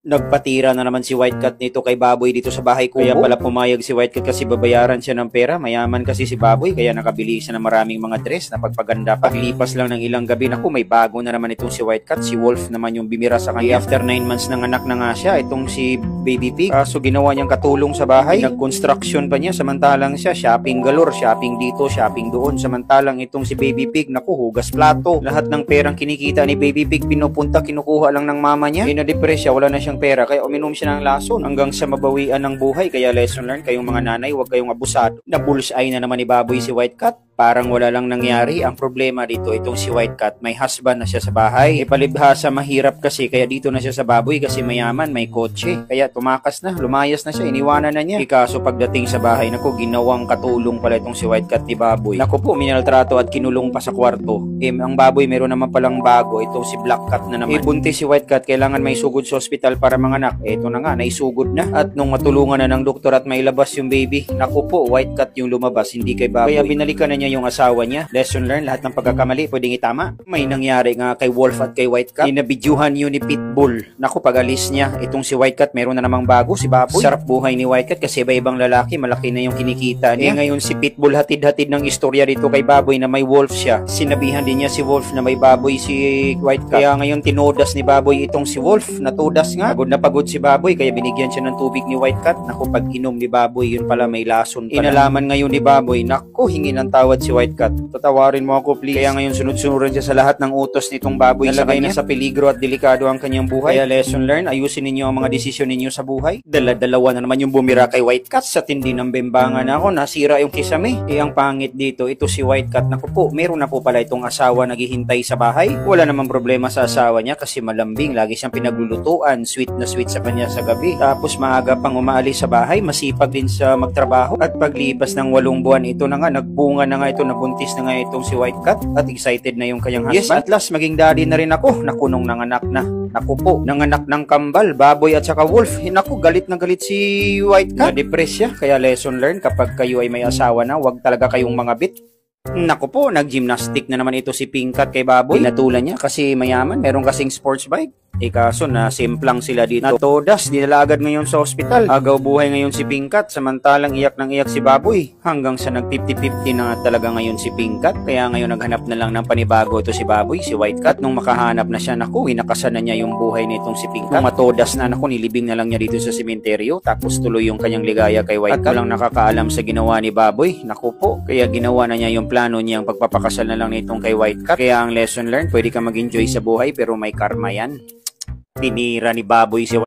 Nagpatira na naman si White Cat nito kay Baboy dito sa bahay kubo. Kaya pala pumayag si White Cat kasi babayaran siya ng pera. Mayaman kasi si Baboy kaya nakabili siya ng maraming mga dress na pagpaganda. Paglipas lang ng ilang gabi, naku, may bago na naman itong si White Cat. Si Wolf naman yung bimira sa kanya. After 9 months ng anak na nga siya, itong si Baby Pig. So ginawa niyang katulong sa bahay. Nag-construction pa niya samantalang siya shopping galore. Shopping dito, shopping doon. Samantalang itong si Baby Pig, naku, hugas plato. Lahat ng perang kinikita ni Baby Pig pinupunta, kinukuha lang ng mama niya. Na-depress siya, wala na siyang pera kaya uminom siya ng lason hanggang sa mabawian ng buhay. Kaya lesson learned, kayong mga nanay, huwag kayong abusado. Na bullseye na naman ni Baboy si White Cat. Parang wala lang nangyari. Ang problema dito, itong si White Cat, may husband na siya sa bahay. Ipalibhasa, mahirap kasi, kaya dito na siya sa Baboy kasi mayaman, may kotse. Kaya tumakas na, lumayas na siya, iniwanan na niya. Kaso pagdating sa bahay, naku, ginawang katulong pala itong si White Cat ni Baboy. Naku po, minaltrato at kinulong pa sa kwarto. Ang Baboy meron naman palang bago, itong si Black Cat na naman. Buntis si White Cat, kailangan may sugod sa ospital para manganak. Ito na nga, naisugod na. At nung matulungan na ng doktor at mailabas yung baby, naku po, White Cat yung lumabas, hindi kay Baboy. Kaya binalikan na niya yung asawa niya. Lesson learned, lahat ng pagkakamali pwedeng itama. May nangyari nga kay Wolf at kay White Cat. Inabidyuhan yun ni Pitbull. Naku, pag-alis niya, itong si White Cat, meron na namang bago, si Baboy. Sarap buhay ni White Cat kasi iba-ibang lalaki, malaki na yung kinikita niya. Ngayon si Pitbull, hatid-hatid ng istorya dito kay Baboy na may Wolf siya. Sinabihan din niya si Wolf na may Baboy si White Cat. Kaya ngayon tinodas ni Baboy itong si Wolf. Natudas nga. Pagod na pagod si Baboy kaya binigyan siya ng tubig ni White Cat. Naku, pag inom ni Baboy, yun pala may lason pala. Inalaman ngayon ni Baboy, naku, hingi ng tawad si White Cat. Tatawarin mo ako please. Kaya ngayon sunod-sunuran siya sa lahat ng utos nitong Baboy. Nalagay na sa peligro at delikado ang kanyang buhay. Kaya lesson learned, ayusin ninyo ang mga desisyon ninyo sa buhay. Dala-dalawa na naman yung bumira kay White Cat. Sa tindi ng bembangan ako, nasira yung kisame. Ang pangit dito, ito si White Cat. Naku po, meron na po pala itong asawa naghihintay sa bahay. Wala namang problema sa asawa niya kasi malambing. Lagi siyang pinaglulutuan. Sweet na sweet sa kanya sa gabi. Tapos maaga pang umaalis sa bahay. Masipag din sa magtrabaho. At paglipas ng 8 buwan, ito na nga, nagbunga na nga ito, nabuntis na nga itong si White Cat. At excited na yung kanyang husband. Yes, at last, maging daddy na rin ako. Naku, nung nanganak na. Naku po, nanganak ng kambal, Baboy at saka Wolf. Naku, galit na galit si White Cat. Na-depress siya. Kaya lesson learned, kapag kayo ay may asawa na, huwag talaga kayong mga bit. Naku po, nag-gymnastic na naman ito si Pink Cat kay Baboy. Pinatulan niya kasi mayaman, meron kasing sports bike. Kaso na simplang sila dito. Natodas, dinala agad ngayon sa ospital. Agaw buhay ngayon si Pink Cat, samantalang iyak ng iyak si Baboy. Hanggang sa nag-50-50 na talaga ngayon si Pink Cat. Kaya ngayon naghanap na lang ng panibago ito si Baboy, si White Cat. Nung makahanap na siya, naku, inakasan na niya yung buhay nitong si Pink Cat. Nung matodas na, naku, nilibing na lang niya dito sa sementeryo. Tapos tuloy yung kanyang ligaya kay White Cat. At walang nakakaalam sa ginawa ni Baboy. Naku po, kaya ginawa na niya yung plano niyang pagpapakasal na lang nitong kay White Cat. Kaya ang lesson learned, pwede ka mag-enjoy sa buhay pero may karma yan. Tinira ni Baboy si